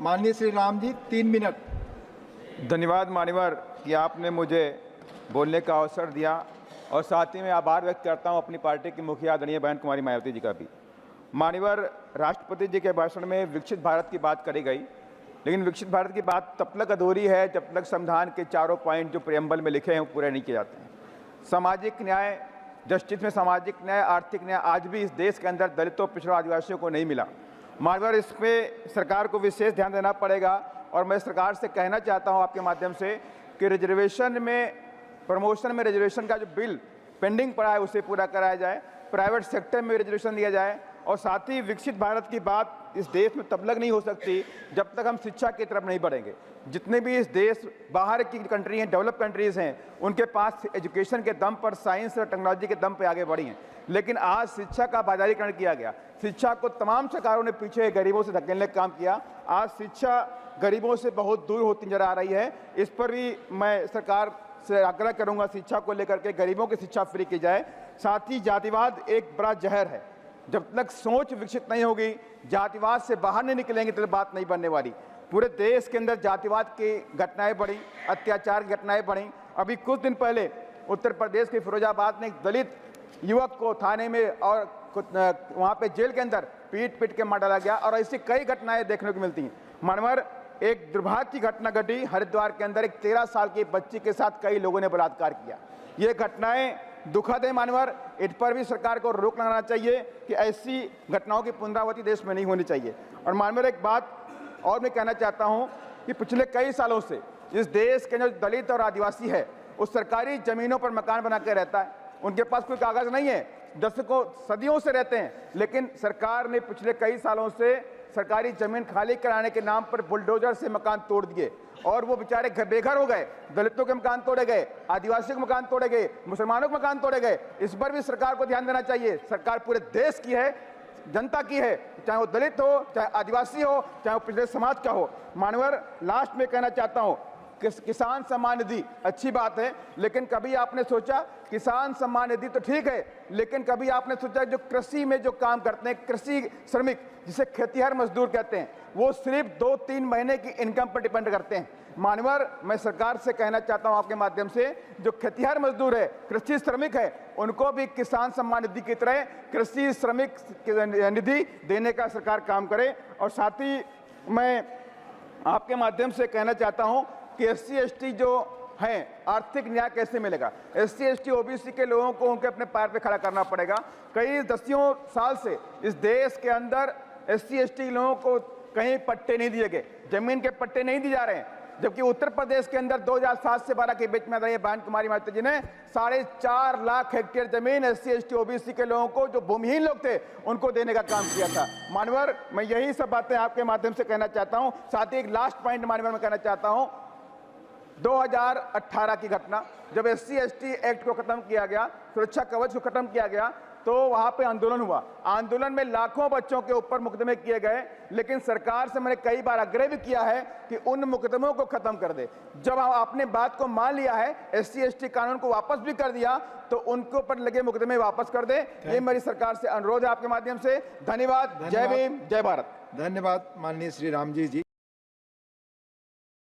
माननीय श्री राम जी 3 मिनट। धन्यवाद मान्यवर कि आपने मुझे बोलने का अवसर दिया और साथ ही मैं आभार व्यक्त करता हूं अपनी पार्टी की मुखिया आदरणीय बहन कुमारी मायावती जी का भी। मान्यवर, राष्ट्रपति जी के भाषण में विकसित भारत की बात करी गई, लेकिन विकसित भारत की बात तब तक अधूरी है जब तक संविधान के चारों पॉइंट जो प्रियम्बल में लिखे हैं वो पूरे नहीं किए जाते हैं। सामाजिक न्याय, जस्टिस में सामाजिक न्याय, आर्थिक न्याय आज भी इस देश के अंदर दलितों, पिछड़ों, आदिवासियों को नहीं मिला। मान्यवर, इस पर सरकार को विशेष ध्यान देना पड़ेगा और मैं सरकार से कहना चाहता हूं आपके माध्यम से कि रिजर्वेशन में, प्रमोशन में रिजर्वेशन का जो बिल पेंडिंग पड़ा है उसे पूरा कराया जाए, प्राइवेट सेक्टर में रिजर्वेशन दिया जाए और साथ ही विकसित भारत की बात इस देश में तब तक नहीं हो सकती जब तक हम शिक्षा की तरफ नहीं बढ़ेंगे। जितने भी इस देश बाहर की कंट्री हैं, डेवलप कंट्रीज़ हैं, उनके पास एजुकेशन के दम पर, साइंस और टेक्नोलॉजी के दम पर आगे बढ़ी हैं, लेकिन आज शिक्षा का बाजारीकरण किया गया। शिक्षा को तमाम सरकारों ने पीछे गरीबों से धकेलने का काम किया। आज शिक्षा गरीबों से बहुत दूर होती नजर आ रही है। इस पर भी मैं सरकार से आग्रह करूंगा, शिक्षा को लेकर के गरीबों की शिक्षा फ्री की जाए। साथ ही जातिवाद एक बड़ा जहर है, जब तक सोच विकसित नहीं होगी, जातिवाद से बाहर नहीं निकलेंगे तो बात नहीं बनने वाली। पूरे देश के अंदर जातिवाद की घटनाएं बढ़ी, अत्याचार की घटनाएं बढ़ी। अभी कुछ दिन पहले उत्तर प्रदेश के फिरोजाबाद में एक दलित युवक को थाने में और वहाँ पे जेल के अंदर पीट के मार डाला गया और ऐसी कई घटनाएं देखने को मिलती हैं। मानवर, एक दुर्भाग्य की घटना घटी हरिद्वार के अंदर, एक 13 साल की बच्ची के साथ कई लोगों ने बलात्कार किया। ये घटनाएं दुखद है मानवर, इन पर भी सरकार को रोक लगाना चाहिए कि ऐसी घटनाओं की पुनरावृत्ति देश में नहीं होनी चाहिए। और मानवर, एक बात और मैं कहना चाहता हूं कि पिछले कई सालों से इस देश के जो दलित और आदिवासी है उस सरकारी जमीनों पर मकान बना कर रहता है। उनके पास कोई कागज नहीं है, दशकों सदियों से रहते हैं, लेकिन सरकार ने पिछले कई सालों से सरकारी जमीन खाली कराने के नाम पर बुलडोजर से मकान तोड़ दिए और वो बेचारे बेघर हो गए। दलितों के मकान तोड़े गए, आदिवासियों के मकान तोड़े गए, मुसलमानों के मकान तोड़े गए। इस पर भी सरकार को ध्यान देना चाहिए। सरकार पूरे देश की है, जनता की है, चाहे वो दलित हो, चाहे आदिवासी हो, चाहे वो पिछड़े समाज का हो। मानवर, लास्ट में कहना चाहता हूँ, किसान सम्मान निधि अच्छी बात है, लेकिन कभी आपने सोचा, किसान सम्मान निधि तो ठीक है, लेकिन कभी आपने सोचा जो कृषि में जो काम करते हैं, कृषि श्रमिक जिसे खेतिहर मजदूर कहते हैं, वो सिर्फ 2-3 महीने की इनकम पर डिपेंड करते हैं। मानवर, मैं सरकार से कहना चाहता हूं आपके माध्यम से, जो खेतिहर मजदूर है, कृषि श्रमिक है, उनको भी किसान सम्मान निधि की तरह कृषि श्रमिक निधि देने का सरकार काम करे। और साथ ही मैं आपके माध्यम से कहना चाहता हूं कि SC/ST जो हैं, आर्थिक न्याय कैसे मिलेगा? SC/ST OBC के लोगों को उनके अपने पैर पे खड़ा करना पड़ेगा। कई दसियों साल से इस देश के अंदर SC/ST लोगों को कहीं पट्टे नहीं दिए गए, जमीन के पट्टे नहीं दिए जा रहे हैं, जबकि उत्तर प्रदेश के अंदर 2007 से 12 के बीच में आदरणीय बहन कुमारी मायावती जी ने 4.5 लाख हेक्टेयर जमीन SC/ST OBC के लोगों को, जो भूमिहीन लोग थे, उनको देने का काम किया था। मानवर, मैं यही सब बातें आपके माध्यम से कहना चाहता हूं। साथ ही एक लास्ट पॉइंट मानवर में कहना चाहता हूं, 2018 की घटना, जब SC/ST एक्ट को खत्म किया गया, सुरक्षा कवच को खत्म किया गया, तो वहां पे आंदोलन हुआ। आंदोलन में लाखों बच्चों के ऊपर मुकदमे किए गए, लेकिन सरकार से मैंने कई बार आग्रह भी किया है कि उन मुकदमों को खत्म कर दे। जब आपने बात को मान लिया है, SC/ST कानून को वापस भी कर दिया, तो उनके ऊपर लगे मुकदमे वापस कर दे। ये मेरी सरकार से अनुरोध है आपके माध्यम से। धन्यवाद। जय भीम, जय भारत। धन्यवाद माननीय श्री राम जी।